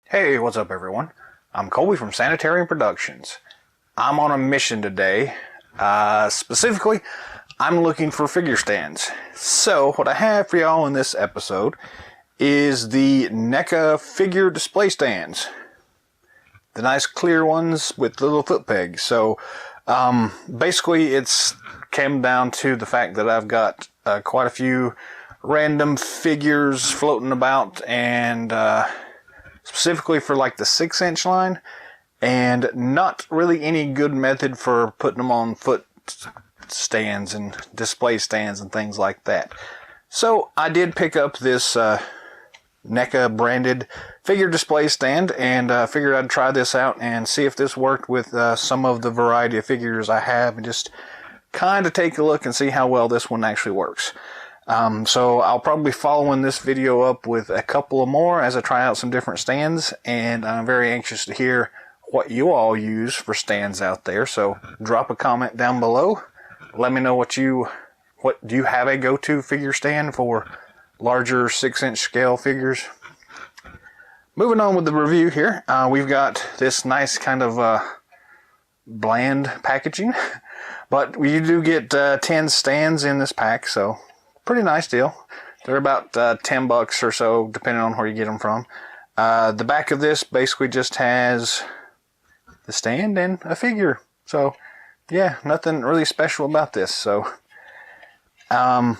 Hey, what's up everyone? I'm Colby from Sanitarium Productions. I'm on a mission today. Specifically, I'm looking for figure stands. So, what I have for y'all in this episode is the NECA Figure Display Stands. The nice clear ones with little foot pegs. So, basically it's came down to the fact that I've got quite a few random figures floating about, and specifically for like the 6-inch line, and not really any good method for putting them on foot stands and display stands and things like that. So I did pick up this NECA branded figure display stand, and figured I'd try this out and see if this worked with some of the variety of figures I have, and just kind of take a look and see how well this one actually works. So I'll probably be following this video up with a couple of more as I try out some different stands, and I'm very anxious to hear what you all use for stands out there. So drop a comment down below. Let me know what do you have a go-to figure stand for larger 6-inch scale figures. Moving on with the review here, we've got this nice kind of bland packaging, but you do get 10 stands in this pack, so pretty nice deal. They're about 10 bucks or so, depending on where you get them from. The back of this basically just has the stand and a figure. So, yeah, nothing really special about this. So,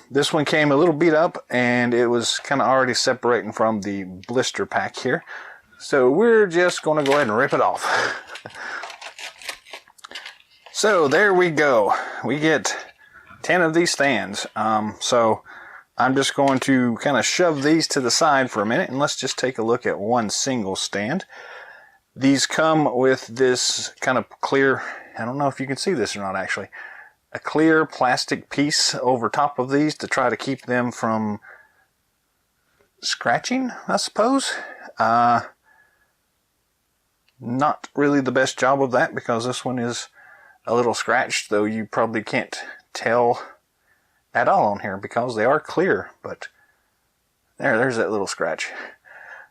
this one came a little beat up, and it was kind of already separating from the blister pack here. So, we're just going to go ahead and rip it off. So, there we go. We get 10 of these stands. So I'm just going to kind of shove these to the side for a minute, and let's just take a look at one single stand. These come with this kind of clear, I don't know if you can see this or not actually, a clear plastic piece over top of these to try to keep them from scratching, I suppose. Not really the best job of that, because this one is a little scratched, though you probably can't tell at all on here because they are clear, but there's that little scratch.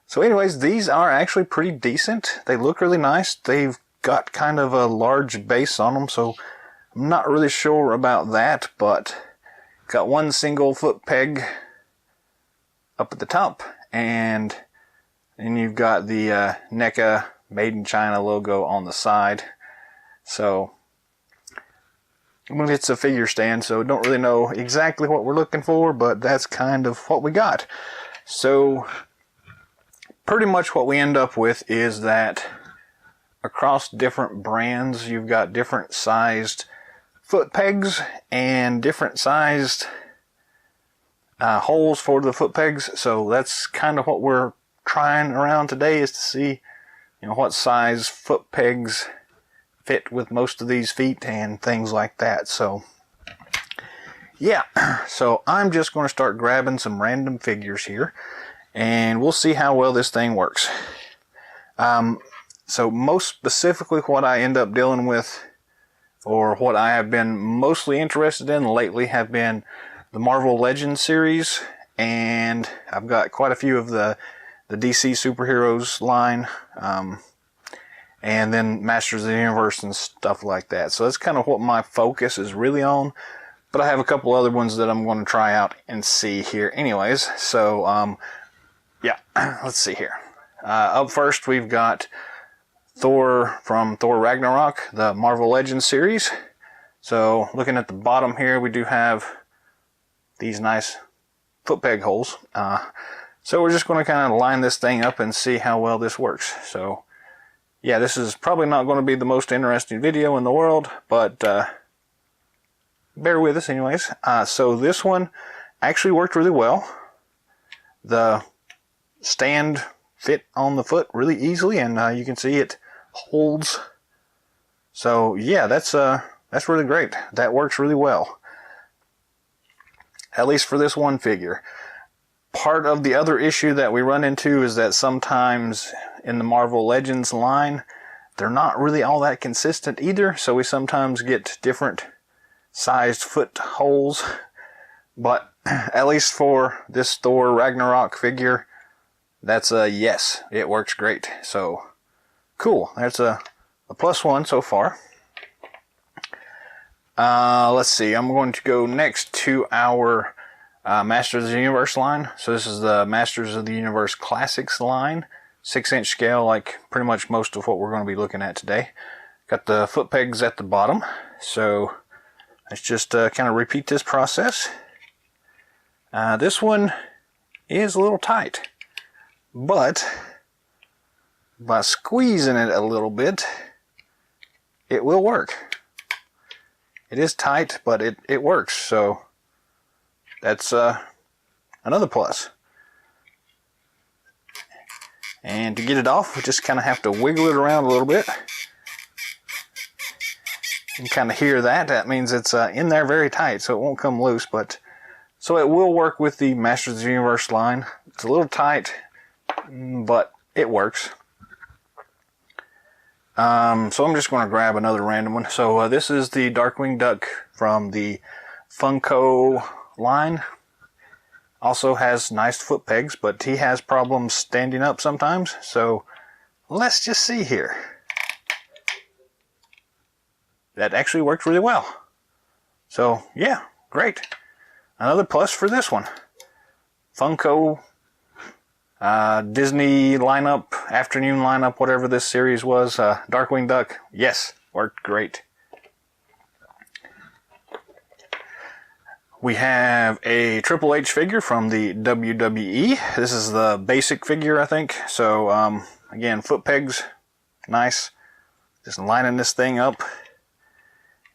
So anyways, these are actually pretty decent. They look really nice. They've got kind of a large base on them, so I'm not really sure about that, but got one single foot peg up at the top, and then you've got the NECA Made in China logo on the side. So it's a figure stand, so don't really know exactly what we're looking for, but that's kind of what we got. So pretty much what we end up with is that across different brands, you've got different sized foot pegs and different sized holes for the foot pegs. So that's kind of what we're trying around today, is to see, what size foot pegs fit with most of these feet and things like that. So yeah, so I'm just going to start grabbing some random figures here, and we'll see how well this thing works. So most specifically, what I end up dealing with, or what I have been mostly interested in lately, have been the Marvel Legends series, and I've got quite a few of the DC Superheroes line, and then Masters of the Universe and stuff like that. So that's kind of what my focus is really on. But I have a couple other ones that I'm going to try out and see here anyways. So, yeah, let's see here. Up first, we've got Thor from Thor Ragnarok, the Marvel Legends series. So, looking at the bottom here, we do have these nice foot peg holes. So we're just going to kind of line this thing up and see how well this works. So, yeah, this is probably not going to be the most interesting video in the world, but bear with us anyways. So this one actually worked really well. The stand fit on the foot really easily, and you can see it holds. So yeah, that's really great. That works really well, at least for this one figure. Part of the other issue that we run into is that sometimes in the Marvel Legends line, they're not really all that consistent either, so we sometimes get different sized foot holes. But at least for this Thor Ragnarok figure, That's a yes. It works great. So cool. That's a +1 so far. Let's see. I'm going to go next to our Masters of the Universe line. So this is the Masters of the Universe Classics line. 6-inch scale, like pretty much most of what we're going to be looking at today. Got the foot pegs at the bottom. So let's just kind of repeat this process. This one is a little tight, but by squeezing it a little bit, it will work. It is tight, but it works, so that's another plus. And to get it off, we just kind of have to wiggle it around a little bit. You can kind of hear that. That means it's in there very tight, so it won't come loose, but so it will work with the Masters of the Universe line. It's a little tight, but it works. So I'm just going to grab another random one. So this is the Darkwing Duck from the Funko line. Also has nice foot pegs, but he has problems standing up sometimes. So let's just see here. That actually worked really well. So yeah, great. Another plus for this one. Funko, Disney lineup, afternoon lineup, whatever this series was. Darkwing Duck, yes, worked great. We have a Triple H figure from the WWE. This is the basic figure, I think. So, again, foot pegs, nice. Just lining this thing up.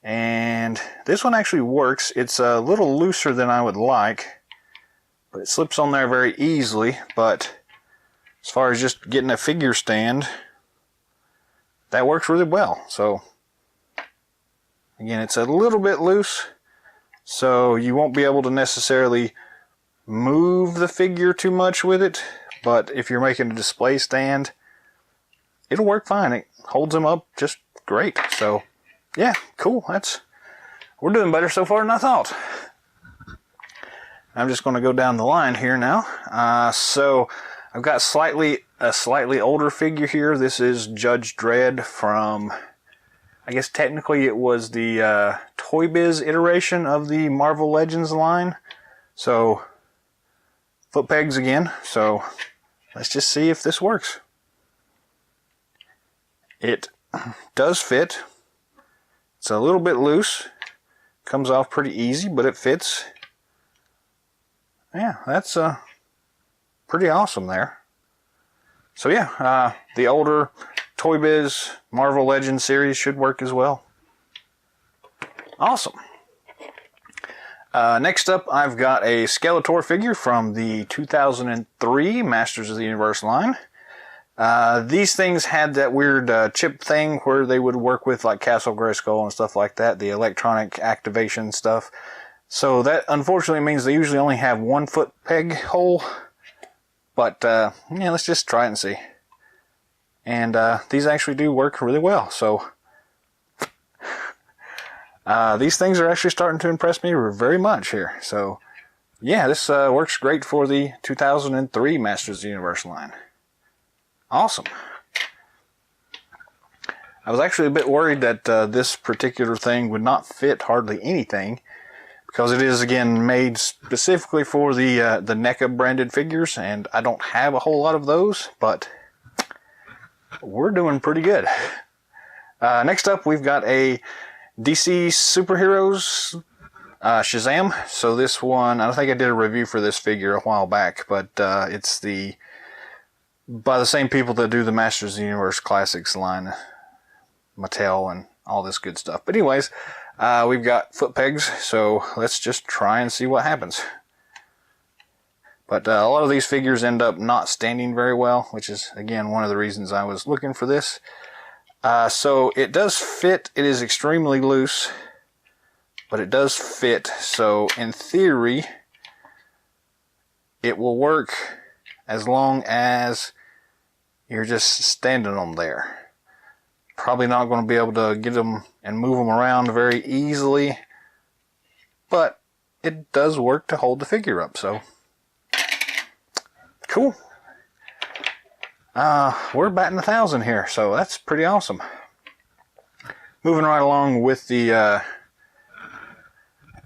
And this one actually works. It's a little looser than I would like, but it slips on there very easily. But as far as just getting a figure stand, that works really well. So, again, it's a little bit loose. So you won't be able to necessarily move the figure too much with it, but if you're making a display stand, it'll work fine. It holds them up just great. So yeah, cool. We're doing better so far than I thought. I'm just going to go down the line here now. So I've got a slightly older figure here. This is Judge Dredd from, I guess technically it was the Toy Biz iteration of the Marvel Legends line. So, foot pegs again. So, let's just see if this works. It does fit. It's a little bit loose. Comes off pretty easy, but it fits. Yeah, that's pretty awesome there. So yeah, the older Toy Biz Marvel Legends series should work as well. Awesome. Next up, I've got a Skeletor figure from the 2003 Masters of the Universe line. These things had that weird chip thing where they would work with like Castle Grayskull and stuff like that, the electronic activation stuff. So that unfortunately means they usually only have one foot peg hole. But yeah, let's just try it and see. And these actually do work really well. So these things are actually starting to impress me very much here. So yeah, this works great for the 2003 Masters of the Universe line. Awesome. I was actually a bit worried that this particular thing would not fit hardly anything, because it is, again, made specifically for the NECA branded figures, and I don't have a whole lot of those, but we're doing pretty good. Next up, we've got a DC Superheroes Shazam. So this one, I think I did a review for this figure a while back, but it's by the same people that do the Masters of the Universe Classics line, Mattel and all this good stuff. But anyways, we've got foot pegs, so let's just try and see what happens. But a lot of these figures end up not standing very well, which is, again, one of the reasons I was looking for this. So it does fit. It is extremely loose, but it does fit. So in theory, it will work as long as you're just standing them there. Probably not going to be able to get them and move them around very easily, but it does work to hold the figure up. So cool. we're batting 1,000 here, so that's pretty awesome. Moving right along with the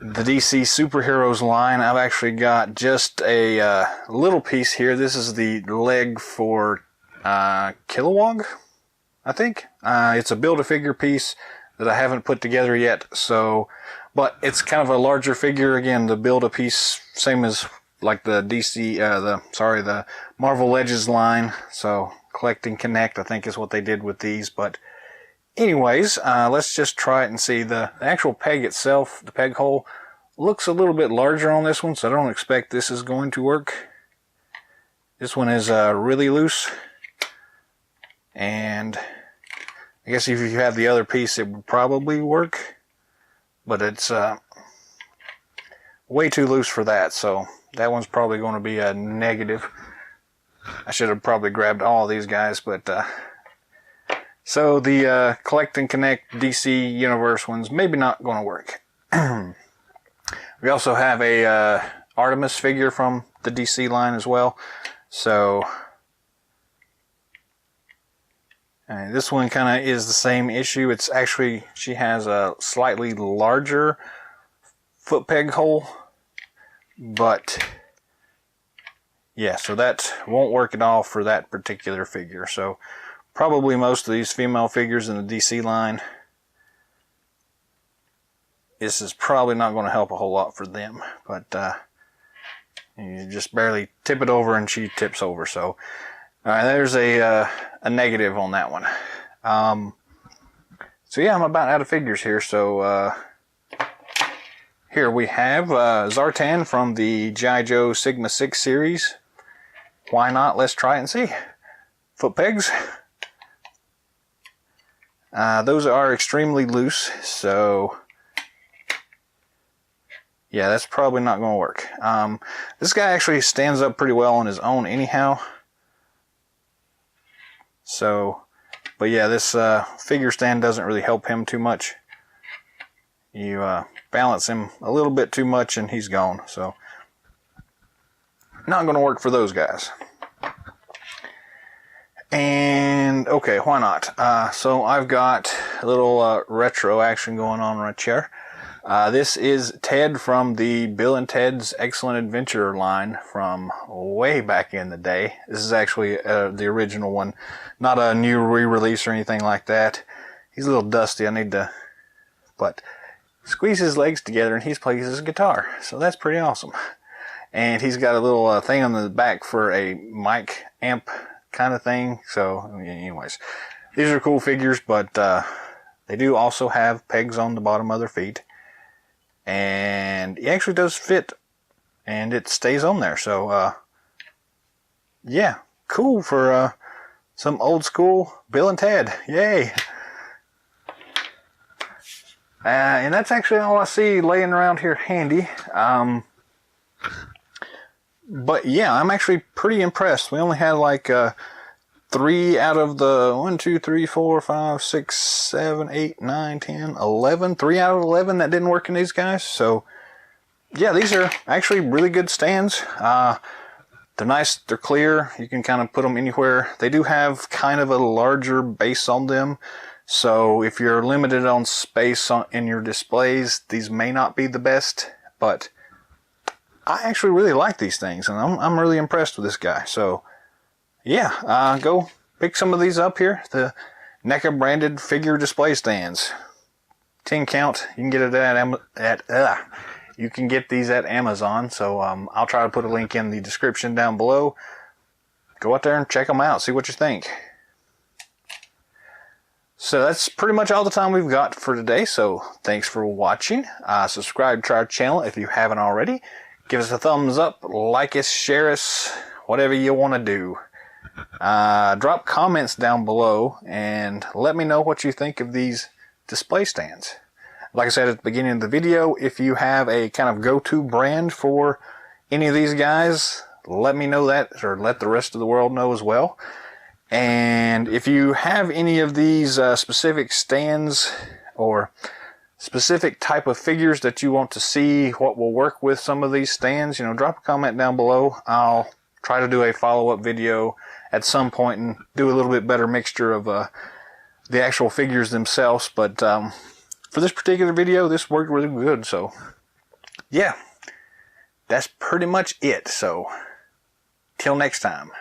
DC Superheroes line, I've actually got just a little piece here. This is the leg for Kilowog, I think. It's a Build-A-Figure piece that I haven't put together yet, so, but it's kind of a larger figure. Again, the Build-A-Piece, same as like the DC, the Marvel Legends line. So collect and connect, I think, is what they did with these. But anyways, let's just try it and see. The actual peg itself, the peg hole, looks a little bit larger on this one, so I don't expect this is going to work. This one is really loose, and I guess if you have the other piece, it would probably work, but it's way too loose for that, so that one's probably going to be a negative. I should have probably grabbed all of these guys, but so the Collect and Connect DC Universe one's maybe not going to work. We also have a Artemus figure from the DC line as well. So this one kind of is the same issue. It's actually, she has a slightly larger foot peg hole, but yeah, so that won't work at all for that particular figure. So probably most of these female figures in the DC line, this is probably not going to help a whole lot for them, but you just barely tip it over and she tips over. So there's a negative on that one. So yeah, I'm about out of figures here. So here we have Zartan from the G.I. Joe Sigma 6 series. Why not? Let's try it and see. Foot pegs. Those are extremely loose, so yeah, that's probably not going to work. This guy actually stands up pretty well on his own anyhow. So, but yeah, this figure stand doesn't really help him too much. You balance him a little bit too much and he's gone. So, not going to work for those guys. And, okay, why not? So I've got a little retro action going on right here. This is Ted from the Bill and Ted's Excellent Adventure line from way back in the day. This is actually the original one, not a new re-release or anything like that. He's a little dusty, I need to, but squeeze his legs together and he plays his guitar. So that's pretty awesome. And he's got a little thing on the back for a mic amp kind of thing. So anyways, these are cool figures, but they do also have pegs on the bottom of their feet. And he actually does fit, and it stays on there. So, yeah, cool for some old school Bill and Ted. Yay! And that's actually all I see laying around here handy. But yeah, I'm actually pretty impressed. We only had like 3 out of the 1, 2, 3, 4, 5, 6, 7, 8, 9, 10, 11. 3 out of 11 that didn't work in these guys. So yeah, these are actually really good stands. They're nice, they're clear. You can kind of put them anywhere. They do have kind of a larger base on them. So if you're limited on space in your displays, these may not be the best, but I actually really like these things, and I'm really impressed with this guy. So yeah, go pick some of these up here. The NECA branded figure display stands, 10 count. You can get it you can get these at Amazon. So I'll try to put a link in the description down below. Go out there and check them out. See what you think. So that's pretty much all the time we've got for today. So thanks for watching. Subscribe to our channel if you haven't already. Give us a thumbs up, like us, share us, whatever you want to do. Drop comments down below and let me know what you think of these display stands. Like I said at the beginning of the video, if you have a kind of go-to brand for any of these guys, let me know that, or let the rest of the world know as well. And if you have any of these specific stands or specific type of figures that you want to see what will work with some of these stands, you know, drop a comment down below. I'll try to do a follow-up video at some point and do a little bit better mixture of the actual figures themselves. But for this particular video, this worked really good. So yeah, that's pretty much it. So till next time.